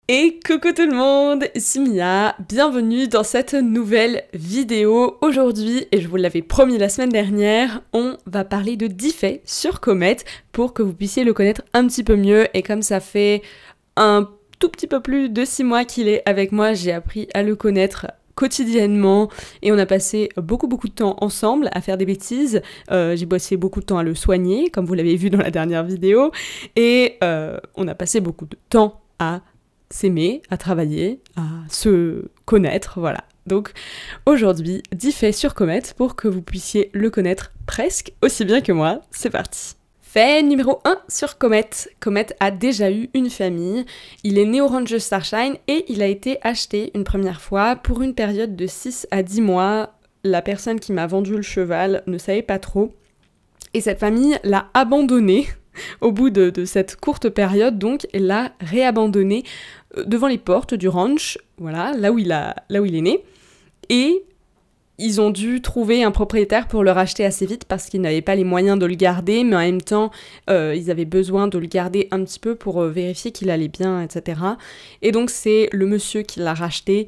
Et coucou tout le monde, ici Mia, bienvenue dans cette nouvelle vidéo. Aujourd'hui, et je vous l'avais promis la semaine dernière, on va parler de Diffey sur Comet pour que vous puissiez le connaître un petit peu mieux. Et comme ça fait un tout petit peu plus de 6 mois qu'il est avec moi, j'ai appris à le connaître quotidiennement et on a passé beaucoup de temps ensemble à faire des bêtises. J'ai bossé beaucoup de temps à le soigner, comme vous l'avez vu dans la dernière vidéo, et on a passé beaucoup de temps à s'aimer, à travailler, à se connaître, voilà. Donc aujourd'hui, Diffey sur Comet pour que vous puissiez le connaître presque aussi bien que moi. C'est parti. Fait numéro 1 sur Comet. Comet a déjà eu une famille, il est né au ranch de Starshine et il a été acheté une première fois pour une période de 6 à 10 mois. La personne qui m'a vendu le cheval ne savait pas trop et cette famille l'a abandonné. Au bout de cette courte période, donc, elle l'a réabandonné devant les portes du ranch, voilà, là où il est né. Et ils ont dû trouver un propriétaire pour le racheter assez vite parce qu'ils n'avaient pas les moyens de le garder, mais en même temps, ils avaient besoin de le garder un petit peu pour vérifier qu'il allait bien, etc. Et donc, c'est le monsieur qui l'a racheté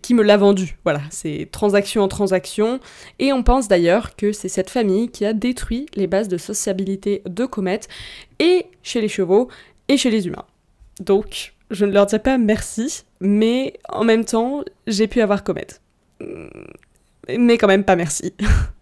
qui me l'a vendu. Voilà, c'est transaction en transaction. Et on pense d'ailleurs que c'est cette famille qui a détruit les bases de sociabilité de Comet, et chez les chevaux, et chez les humains. Donc, je ne leur dis pas merci, mais en même temps, j'ai pu avoir Comet. Mais quand même pas merci.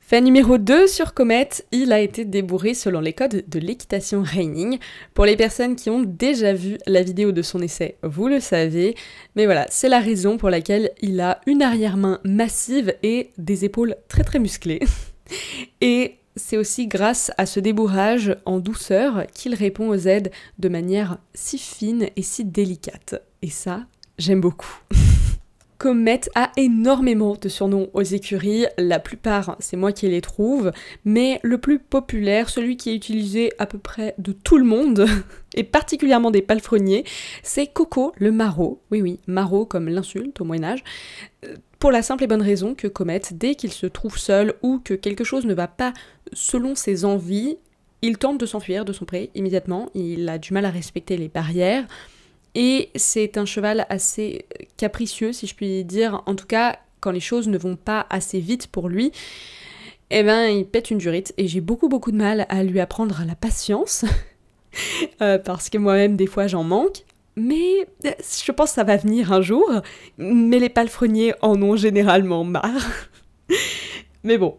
Fait numéro 2 sur Comet, il a été débourré selon les codes de l'équitation reining. Pour les personnes qui ont déjà vu la vidéo de son essai, vous le savez. Mais voilà, c'est la raison pour laquelle il a une arrière-main massive et des épaules très musclées. Et c'est aussi grâce à ce débourrage en douceur qu'il répond aux aides de manière si fine et si délicate. Et ça, j'aime beaucoup. Comet a énormément de surnoms aux écuries, la plupart c'est moi qui les trouve, mais le plus populaire, celui qui est utilisé à peu près de tout le monde, et particulièrement des palefreniers, c'est Coco le maraud. Oui, maraud comme l'insulte au Moyen-Âge, pour la simple et bonne raison que Comet, dès qu'il se trouve seul ou que quelque chose ne va pas selon ses envies, il tente de s'enfuir de son pré immédiatement, il a du mal à respecter les barrières. Et c'est un cheval assez capricieux, si je puis dire. En tout cas, quand les choses ne vont pas assez vite pour lui, eh ben, il pète une durite. Et j'ai beaucoup de mal à lui apprendre la patience. Parce que moi-même, des fois, j'en manque. Mais je pense que ça va venir un jour. Mais les palefreniers en ont généralement marre. Mais bon,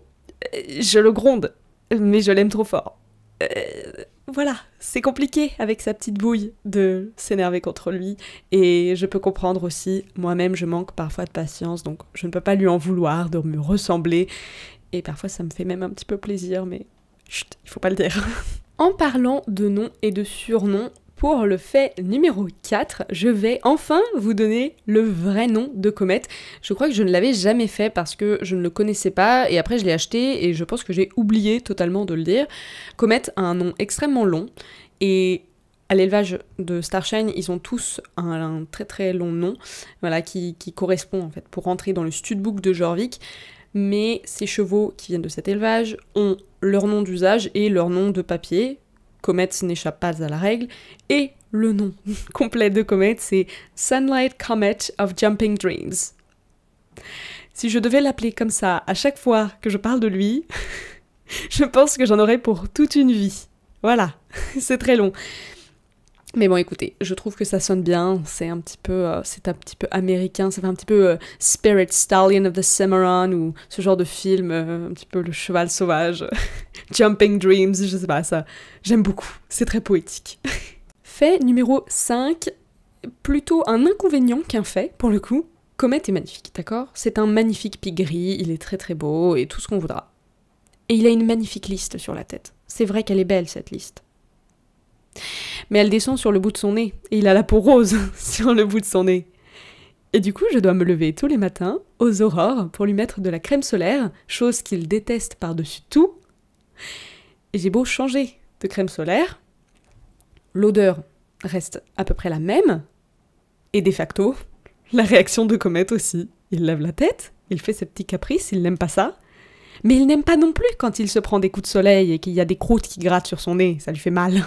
je le gronde. Mais je l'aime trop fort. Voilà, c'est compliqué avec sa petite bouille de s'énerver contre lui, et je peux comprendre aussi, moi-même je manque parfois de patience, donc je ne peux pas lui en vouloir de me ressembler, et parfois ça me fait même un petit peu plaisir, mais chut, il faut pas le dire. En parlant de noms et de surnoms, pour le fait numéro 4, je vais enfin vous donner le vrai nom de Comet. Je crois que je ne l'avais jamais fait parce que je ne le connaissais pas et après je l'ai acheté et je pense que j'ai oublié totalement de le dire. Comet a un nom extrêmement long et à l'élevage de Starshine, ils ont tous un très long nom, voilà, qui correspond en fait pour rentrer dans le studbook de Jorvik. Mais ces chevaux qui viennent de cet élevage ont leur nom d'usage et leur nom de papier. Comet n'échappe pas à la règle, et le nom complet de Comet, c'est Sunlight Comet of Jumping Dreams. Si je devais l'appeler comme ça à chaque fois que je parle de lui, je pense que j'en aurais pour toute une vie. Voilà, c'est très long. Mais bon, écoutez, je trouve que ça sonne bien, c'est un petit peu américain, ça fait un petit peu Spirit Stallion of the Cimarron, ou ce genre de film, un petit peu le cheval sauvage, Jumping Dreams, je sais pas, ça, j'aime beaucoup, c'est très poétique. Fait numéro 5, plutôt un inconvénient qu'un fait, pour le coup. Comet est magnifique, d'accord? C'est un magnifique pigris, il est très beau, et tout ce qu'on voudra. Et il a une magnifique liste sur la tête. C'est vrai qu'elle est belle, cette liste. Mais elle descend sur le bout de son nez, et il a la peau rose sur le bout de son nez. Et du coup, je dois me lever tous les matins, aux aurores, pour lui mettre de la crème solaire, chose qu'il déteste par-dessus tout. Et j'ai beau changer de crème solaire, l'odeur reste à peu près la même, et de facto, la réaction de Comet aussi. Il lève la tête, il fait ses petits caprices, il n'aime pas ça, mais il n'aime pas non plus quand il se prend des coups de soleil et qu'il y a des croûtes qui grattent sur son nez, ça lui fait mal.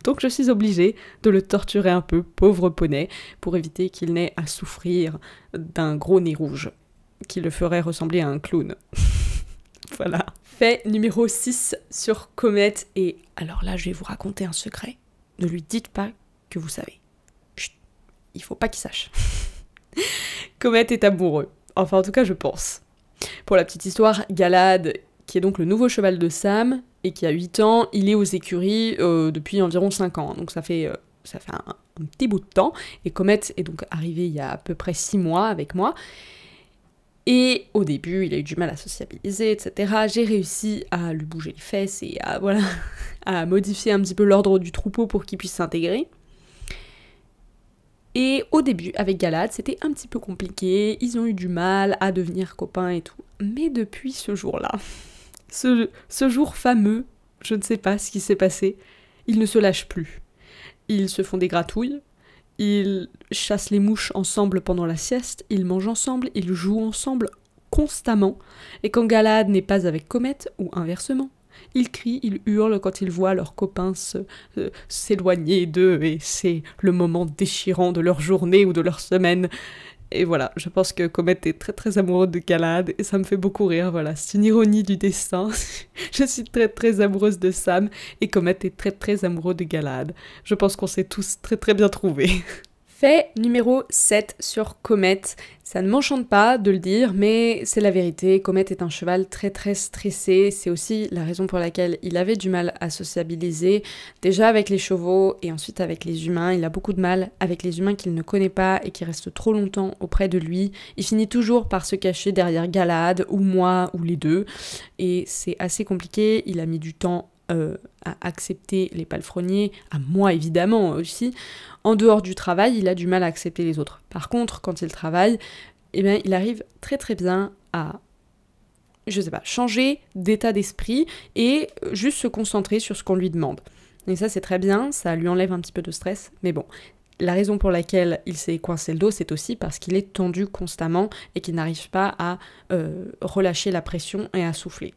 Donc je suis obligée de le torturer un peu, pauvre poney, pour éviter qu'il n'ait à souffrir d'un gros nez rouge, qui le ferait ressembler à un clown. Voilà. Fait numéro 6 sur Comet, et alors là je vais vous raconter un secret. Ne lui dites pas que vous savez. Chut, il faut pas qu'il sache. Comet est amoureux, enfin en tout cas je pense. Pour la petite histoire, Galad, qui est donc le nouveau cheval de Sam, et qui a 8 ans, il est aux écuries depuis environ 5 ans, donc ça fait un petit bout de temps, et Comet est donc arrivé il y a à peu près 6 mois avec moi, et au début il a eu du mal à sociabiliser, etc. J'ai réussi à lui bouger les fesses et à modifier un petit peu l'ordre du troupeau pour qu'il puisse s'intégrer. Et au début, avec Galad, c'était un petit peu compliqué, ils ont eu du mal à devenir copains et tout. Mais depuis ce jour-là, ce jour fameux, je ne sais pas ce qui s'est passé, ils ne se lâchent plus. Ils se font des gratouilles, ils chassent les mouches ensemble pendant la sieste, ils mangent ensemble, ils jouent ensemble constamment. Et quand Galad n'est pas avec Comet, ou inversement, ils crient, ils hurlent quand ils voient leurs copains s'éloigner d'eux, et c'est le moment déchirant de leur journée ou de leur semaine. Et voilà, je pense que Comet est très très amoureux de Galad, et ça me fait beaucoup rire, voilà, c'est une ironie du destin. Je suis très très amoureuse de Sam, et Comet est très très amoureux de Galad. Je pense qu'on s'est tous très très bien trouvés. Fait numéro 7 sur Comet. Ça ne m'enchante pas de le dire, mais c'est la vérité. Comet est un cheval très très stressé. C'est aussi la raison pour laquelle il avait du mal à sociabiliser. Déjà avec les chevaux et ensuite avec les humains. Il a beaucoup de mal avec les humains qu'il ne connaît pas et qui restent trop longtemps auprès de lui. Il finit toujours par se cacher derrière Galad ou moi ou les deux. Et c'est assez compliqué. Il a mis du temps à accepter les palefreniers, à moi évidemment aussi. En dehors du travail, il a du mal à accepter les autres. Par contre, quand il travaille, eh bien, il arrive très très bien à, je sais pas, changer d'état d'esprit et juste se concentrer sur ce qu'on lui demande. Et ça, c'est très bien, ça lui enlève un petit peu de stress, mais bon. La raison pour laquelle il s'est coincé le dos, c'est aussi parce qu'il est tendu constamment et qu'il n'arrive pas à relâcher la pression et à souffler.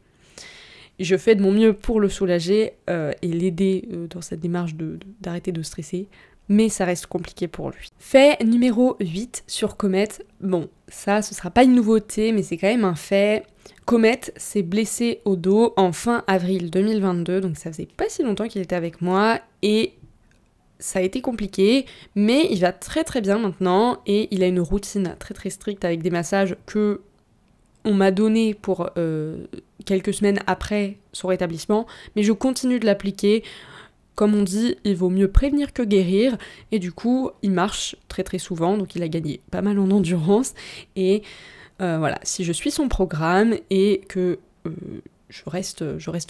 Je fais de mon mieux pour le soulager et l'aider dans cette démarche d'arrêter de stresser, mais ça reste compliqué pour lui. Fait numéro 8 sur Comet. Bon, ça, ce sera pas une nouveauté, mais c'est quand même un fait. Comet s'est blessé au dos en fin avril 2022, donc ça faisait pas si longtemps qu'il était avec moi, et ça a été compliqué, mais il va très très bien maintenant, et il a une routine très très stricte avec des massages que on m'a donné pour quelques semaines après son rétablissement, mais je continue de l'appliquer. Comme on dit, il vaut mieux prévenir que guérir, et du coup, il marche très très souvent, donc il a gagné pas mal en endurance, et voilà, si je suis son programme, et que je reste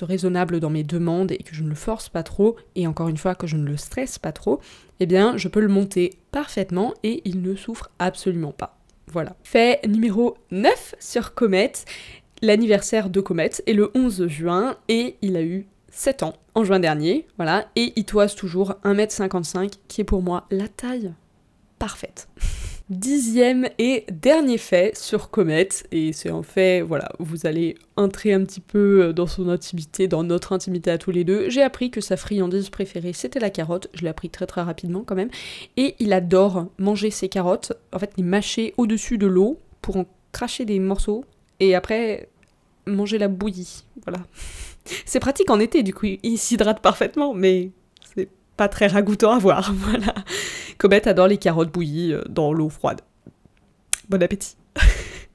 raisonnable dans mes demandes, et que je ne le force pas trop, et encore une fois, que je ne le stresse pas trop, eh bien, je peux le monter parfaitement, et il ne souffre absolument pas. Voilà. Fait numéro 9 sur Comet. L'anniversaire de Comet est le 11 juin et il a eu 7 ans en juin dernier, voilà, et il toise toujours 1m55, qui est pour moi la taille parfaite. 10e et dernier fait sur Comet, et c'est en fait, voilà, vous allez entrer un petit peu dans son intimité, dans notre intimité à tous les deux. J'ai appris que sa friandise préférée c'était la carotte, je l'ai appris très très rapidement quand même, et il adore manger ses carottes, en fait les mâcher au-dessus de l'eau pour en cracher des morceaux, et après manger la bouillie, voilà. C'est pratique en été, du coup il s'hydrate parfaitement, mais c'est pas très ragoûtant à voir, voilà. Comet adore les carottes bouillies dans l'eau froide. Bon appétit.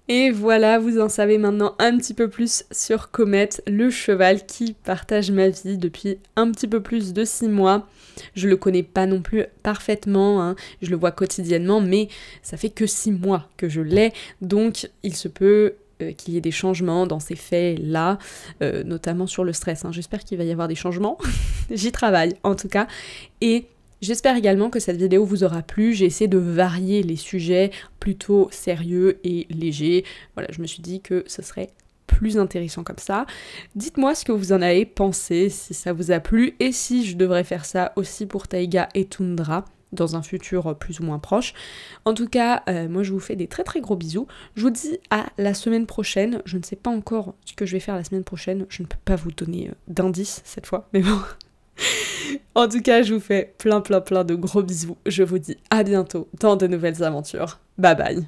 Et voilà, vous en savez maintenant un petit peu plus sur Comet, le cheval qui partage ma vie depuis un petit peu plus de 6 mois. Je le connais pas non plus parfaitement, hein. Je le vois quotidiennement, mais ça fait que 6 mois que je l'ai, donc il se peut qu'il y ait des changements dans ces faits-là, notamment sur le stress, hein. J'espère qu'il va y avoir des changements, j'y travaille en tout cas, et j'espère également que cette vidéo vous aura plu. J'ai essayé de varier les sujets plutôt sérieux et légers. Voilà, je me suis dit que ce serait plus intéressant comme ça. Dites-moi ce que vous en avez pensé, si ça vous a plu, et si je devrais faire ça aussi pour Taiga et Tundra dans un futur plus ou moins proche. En tout cas, moi je vous fais des très très gros bisous. Je vous dis à la semaine prochaine. Je ne sais pas encore ce que je vais faire la semaine prochaine. Je ne peux pas vous donner d'indices cette fois, mais bon... En tout cas, je vous fais plein de gros bisous. Je vous dis à bientôt dans de nouvelles aventures. Bye bye.